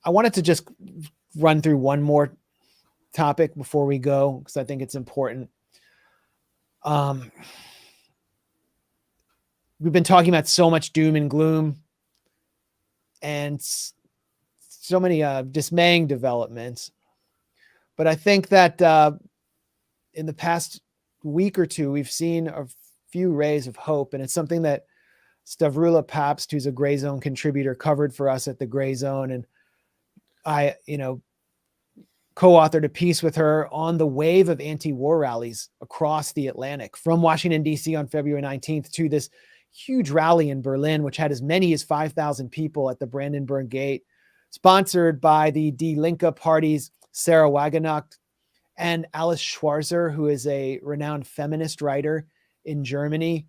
I wanted to just run through one more topic before we go, because I think it's important. We've been talking about so much doom and gloom and so many dismaying developments. But I think that in the past week or two, we've seen a few rays of hope. And it's something that Stavrula Pabst, who's a Grayzone contributor, covered for us at the Grayzone. And I, co-authored a piece with her on the wave of anti-war rallies across the Atlantic, from Washington, D.C. on February 19th to this huge rally in Berlin, which had as many as 5,000 people at the Brandenburg Gate, sponsored by the Die Linke party's Sarah Wagenknecht and Alice Schwarzer, who is a renowned feminist writer in Germany,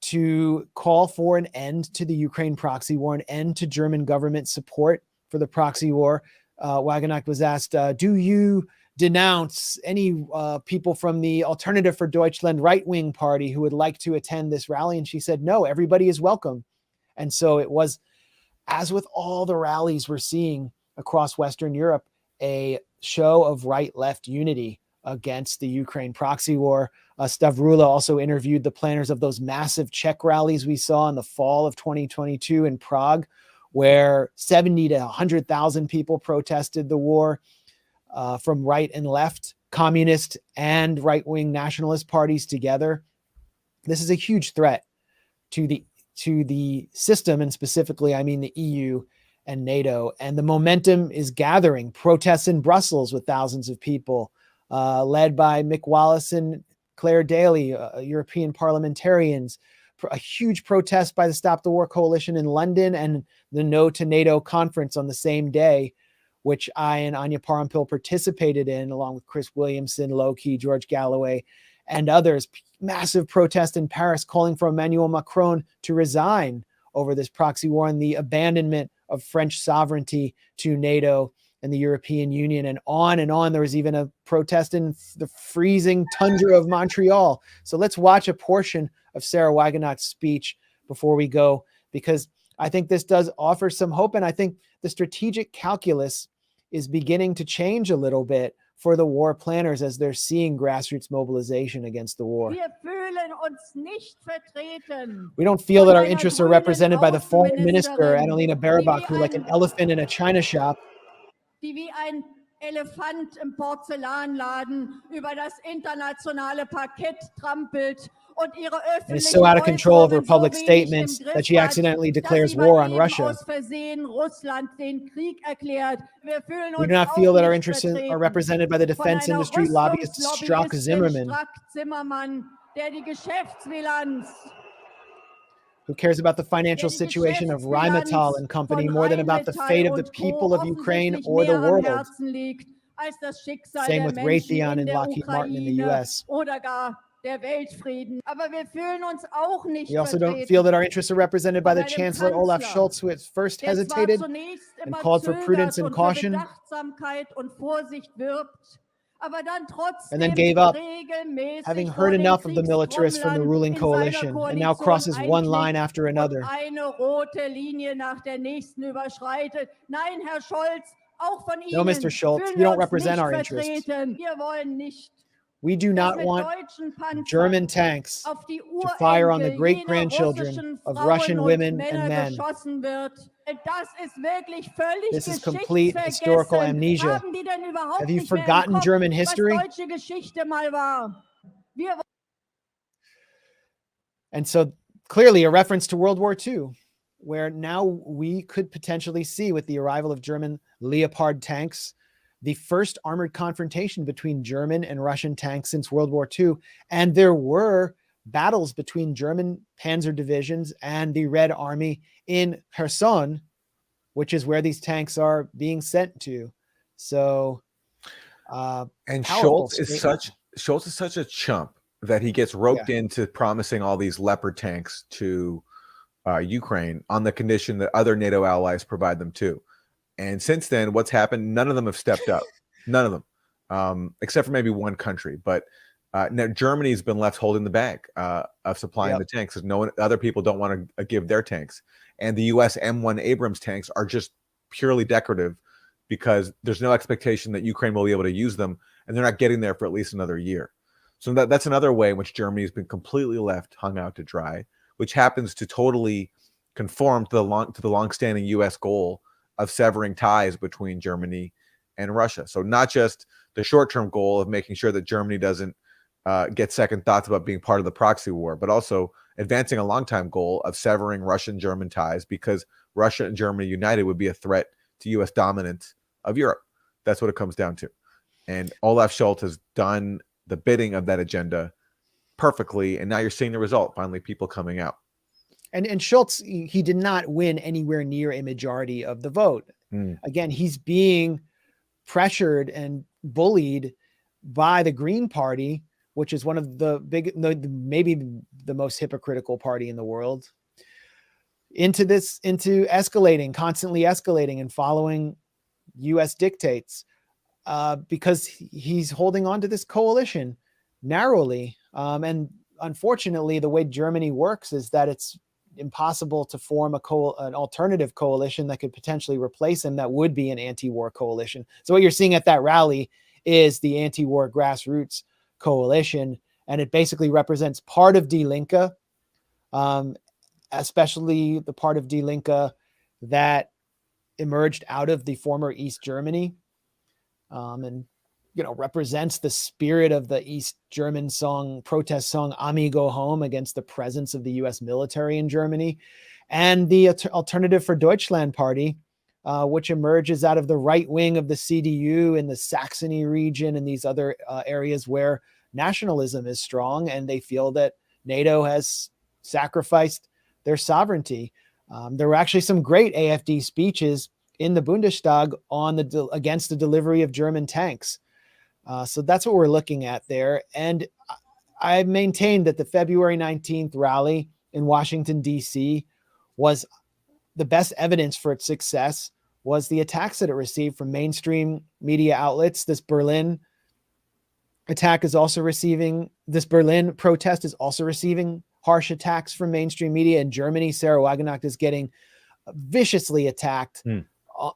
to call for an end to the Ukraine proxy war, an end to German government support for the proxy war. Wagenknecht was asked, do you denounce any people from the Alternative for Deutschland right-wing party who would like to attend this rally? And she said, no, everybody is welcome. And so it was, as with all the rallies we're seeing across Western Europe, a show of right-left unity against the Ukraine proxy war. Stavrula also interviewed the planners of those massive Czech rallies we saw in the fall of 2022 in Prague, where 70 to 100,000 people protested the war from right and left, communist and right-wing nationalist parties together. This is a huge threat to the system, and specifically, I mean the EU and NATO. And the momentum is gathering. Protests in Brussels with thousands of people, led by Mick Wallace and Claire Daly, European parliamentarians. A huge protest by the Stop the War Coalition in London, and the No to NATO conference on the same day, which I and Anya Parampil participated in, along with Chris Williamson, Loki, George Galloway, and others. Massive protest in Paris calling for Emmanuel Macron to resign over this proxy war and the abandonment of French sovereignty to NATO and the European Union, and on and on. There was even a protest in the freezing tundra of Montreal. So let's watch a portion of Sarah Wagenknecht's speech before we go, because I think this does offer some hope. And I think the strategic calculus is beginning to change a little bit for the war planners as they're seeing grassroots mobilization against the war. We don't feel that our interests are represented by the foreign minister, Annalena Baerbock, who, like an elephant in a china shop, die wie ein Elefant im Porzellanladen über das internationale Parkett trampelt und ihre and is so out of control of her public statements that she accidentally declares war on Russia. We do not feel that our interests are represented by the defense industry lobbyist Strack Zimmerman, who cares about the financial situation of Rheinmetall and company more than about the fate of the people of Ukraine or the world. Same with Raytheon and Lockheed Martin in the US. We also don't feel that our interests are represented by the Chancellor Olaf Scholz, who at first hesitated and called for prudence and caution, and then gave up, having heard enough of the militarists from the ruling coalition, and now crosses one line after another. No, Mr. Scholz, you don't represent our interests. We do not want German tanks to fire on the great-grandchildren of Russian women and men. This is complete historical amnesia. Have you forgotten German history? And so clearly a reference to World War II, where now we could potentially see, with the arrival of German Leopard tanks, the first armored confrontation between German and Russian tanks since World War II. And there were battles between German panzer divisions and the Red Army in Kherson, which is where these tanks are being sent to. So, and Scholz is such a chump that he gets roped into promising all these Leopard tanks to Ukraine on the condition that other NATO allies provide them too. And since then, what's happened? None of them have stepped up. None of them, except for maybe one country. But now Germany's been left holding the bag of supplying the tanks, because other people don't want to give their tanks. And the U.S. M1 Abrams tanks are just purely decorative. because there's no expectation that Ukraine will be able to use them, and they're not getting there for at least another year. So that's another way in which Germany has been completely left hung out to dry, which happens to totally conform to the longstanding U.S. goal of severing ties between Germany and Russia. So not just the short-term goal of making sure that Germany doesn't get second thoughts about being part of the proxy war, but also advancing a long-time goal of severing Russian-German ties, because Russia and Germany united would be a threat to U.S. dominance of Europe. That's what it comes down to. And Olaf Scholz has done the bidding of that agenda perfectly, and now you're seeing the result, finally people coming out. And Scholz, he did not win anywhere near a majority of the vote. Again, he's being pressured and bullied by the Green Party, which is one of the maybe the most hypocritical party in the world, into constantly escalating and following U.S. dictates, because he's holding on to this coalition narrowly. And unfortunately, the way Germany works is that it's impossible to form an alternative coalition that could potentially replace him, that would be an anti-war coalition. So what you're seeing at that rally is the anti-war grassroots coalition, and it basically represents part of Die Linke, especially the part of Die Linke that emerged out of the former East Germany, and represents the spirit of the East German protest song Ami Go Home, against the presence of the US military in Germany, and the Alternative for Deutschland party, which emerges out of the right wing of the CDU in the Saxony region and these other areas where nationalism is strong, and they feel that NATO has sacrificed their sovereignty. There were actually some great AfD speeches in the Bundestag against the delivery of German tanks. So that's what we're looking at there. And I maintain that the February 19th rally in Washington, D.C. was the best evidence for its success, was the attacks that it received from mainstream media outlets. This Berlin protest is also receiving harsh attacks from mainstream media. In Germany, Sarah Wagenknecht is getting viciously attacked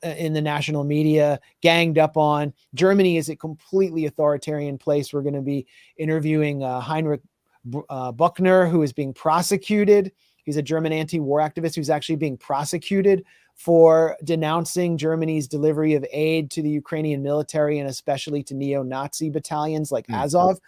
in the national media, ganged up on. Germany is a completely authoritarian place. We're going to be interviewing Heinrich Buchner, who is being prosecuted. He's a German anti-war activist who's actually being prosecuted for denouncing Germany's delivery of aid to the Ukrainian military, and especially to neo-Nazi battalions like Azov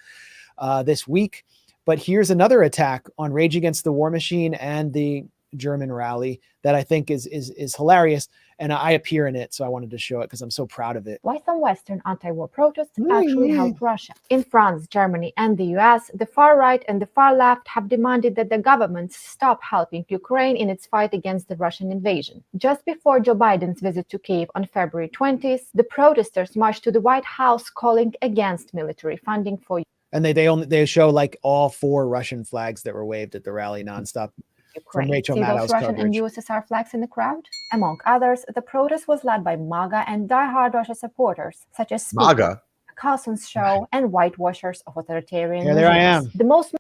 this week. But here's another attack on Rage Against the War Machine and the German rally that I think is hilarious, and I appear in it, so I wanted to show it because I'm so proud of it. Why some Western anti-war protests actually help Russia. In France, Germany, and the US, the far right and the far left have demanded that the governments stop helping Ukraine in its fight against the Russian invasion. Just before Joe Biden's visit to Kyiv on February 20th, the protesters marched to the White House calling against military funding for And they show like all 4 Russian flags that were waved at the rally nonstop. Ukraine. See those Russian and USSR flags in the crowd? Among others, the protest was led by MAGA and die-hard Russia supporters, such as MAGA, Carlson's show, and whitewashers of authoritarian regimes. There I am. The most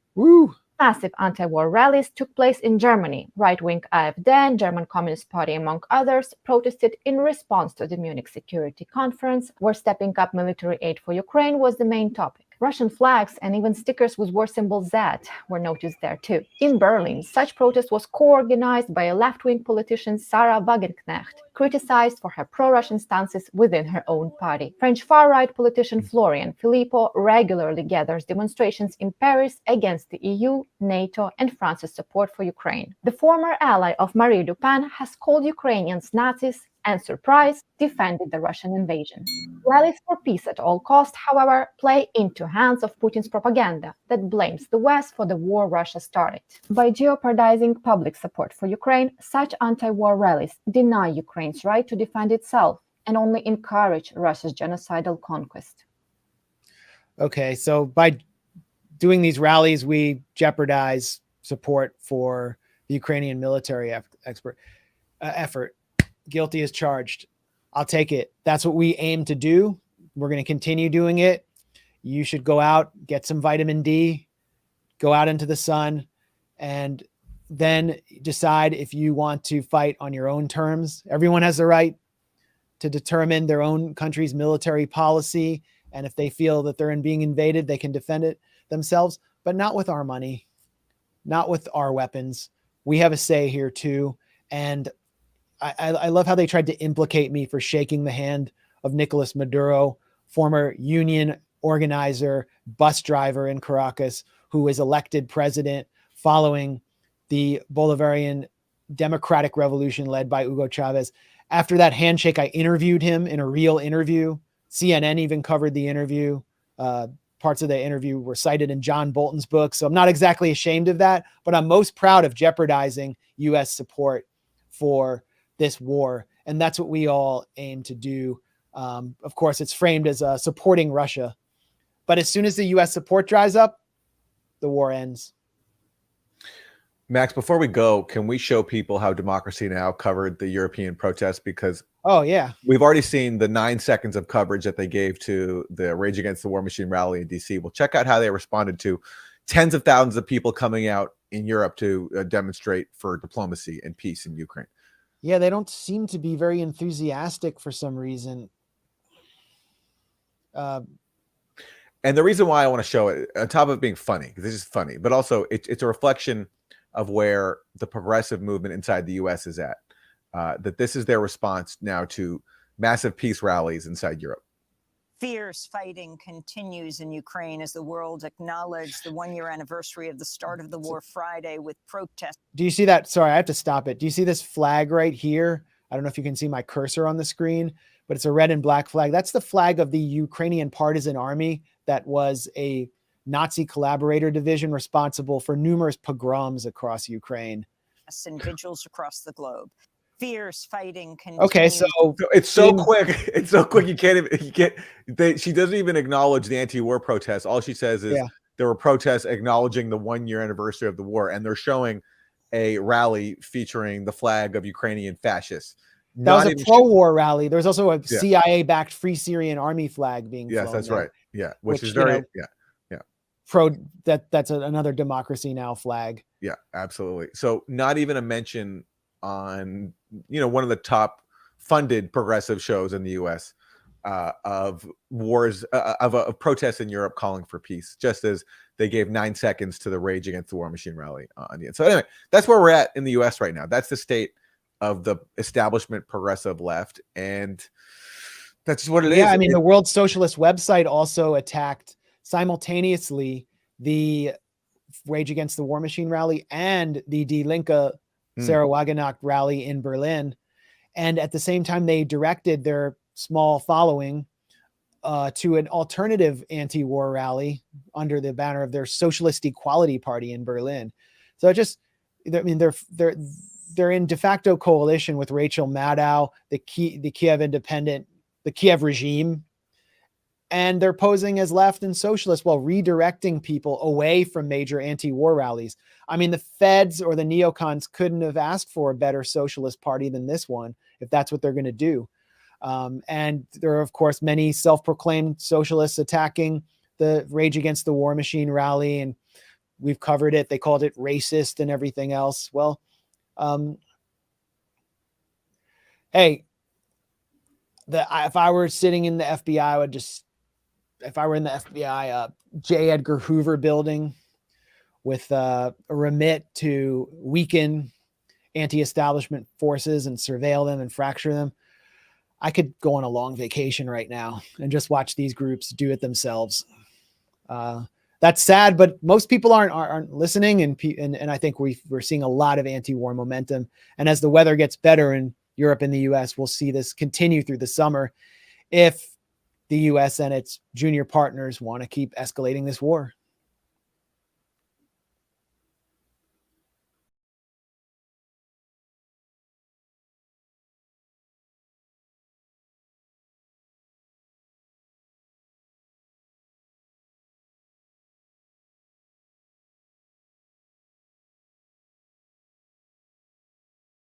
massive anti-war rallies took place in Germany. Right-wing AfD and German Communist Party, among others, protested in response to the Munich Security Conference, where stepping up military aid for Ukraine was the main topic. Russian flags and even stickers with war symbol Z were noticed there too. In Berlin, such protest was co-organized by a left-wing politician, Sarah Wagenknecht, criticized for her pro-Russian stances within her own party. French far-right politician Florian Philippot regularly gathers demonstrations in Paris against the EU, NATO, and France's support for Ukraine. The former ally of Marine Le Pen has called Ukrainians Nazis and, surprise, defended the Russian invasion. Rallies for peace at all costs, however, play into hands of Putin's propaganda that blames the West for the war Russia started. By jeopardizing public support for Ukraine, such anti-war rallies deny Ukraine's right to defend itself and only encourage Russia's genocidal conquest. Okay, so by doing these rallies, we jeopardize support for the Ukrainian military effort. Guilty as charged. I'll take it. That's what we aim to do. We're going to continue doing it. You should go out, get some vitamin D, go out into the sun, and then decide if you want to fight on your own terms. Everyone has the right to determine their own country's military policy. And if they feel that they're being invaded, they can defend it themselves, but not with our money, not with our weapons. We have a say here too. And I love how they tried to implicate me for shaking the hand of Nicolas Maduro, former union organizer, bus driver in Caracas, who was elected president following the Bolivarian democratic revolution led by Hugo Chavez. After that handshake, I interviewed him in a real interview. CNN even covered the interview. Parts of the interview were cited in John Bolton's book. So I'm not exactly ashamed of that, but I'm most proud of jeopardizing U.S. support for this war. And that's what we all aim to do. Of course, it's framed as supporting Russia. But as soon as the U.S. support dries up, the war ends. Max, before we go, can we show people how Democracy Now! Covered the European protests? Because we've already seen the 9 seconds of coverage that they gave to the Rage Against the War Machine rally in D.C. Well, check out how they responded to tens of thousands of people coming out in Europe to demonstrate for diplomacy and peace in Ukraine. Yeah, they don't seem to be very enthusiastic for some reason. And the reason why I want to show it, on top of it being funny, because this is funny, but also it's a reflection of where the progressive movement inside the U.S. is at. That this is their response now to massive peace rallies inside Europe. Fierce fighting continues in Ukraine as the world acknowledged the one-year anniversary of the start of the war Friday with protests. Do you see that? Sorry, I have to stop it. Do you see this flag right here? I don't know if you can see my cursor on the screen, but it's a red and black flag. That's the flag of the Ukrainian Partisan Army that was a Nazi collaborator division responsible for numerous pogroms across Ukraine. And vigils across the globe. Fierce fighting continues. Okay, so it's so quick. It's so quick. She doesn't even acknowledge the anti-war protests. All she says is there were protests acknowledging the one-year anniversary of the war, and they're showing a rally featuring the flag of Ukrainian fascists. That was a pro-war rally. There was also a CIA-backed Free Syrian Army flag being flown. Yes, that's there, right. Yeah, which is very pro. That's another Democracy Now! Flag. Yeah, absolutely. So not even a mention on one of the top funded progressive shows in the U.S. Of wars of protests in Europe calling for peace, just as they gave 9 seconds to the Rage Against the War Machine rally on the end. So anyway, that's where we're at in the U.S. right now. That's the state of the establishment progressive left, and that's just what it is. Yeah, I mean, the World Socialist website also attacked simultaneously the Rage Against the War Machine rally and the Die Linke Sarah Wagenknecht rally in Berlin. And at the same time, they directed their small following to an alternative anti-war rally under the banner of their Socialist Equality Party in Berlin. So they're in de facto coalition with Rachel Maddow, the Kiev regime, and they're posing as left and socialist while redirecting people away from major anti-war rallies. I mean, the feds or the neocons couldn't have asked for a better socialist party than this one, if that's what they're going to do. And there are, of course, many self-proclaimed socialists attacking the Rage Against the War Machine rally, and we've covered it. They called it racist and everything else. Well, hey, if I were sitting in the FBI, if I were in the FBI, J. Edgar Hoover building with a remit to weaken anti-establishment forces and surveil them and fracture them, I could go on a long vacation right now and just watch these groups do it themselves. That's sad, but most people aren't listening, and I think we're seeing a lot of anti-war momentum. And as the weather gets better in Europe and the U.S., we'll see this continue through the summer if the U.S. and its junior partners want to keep escalating this war.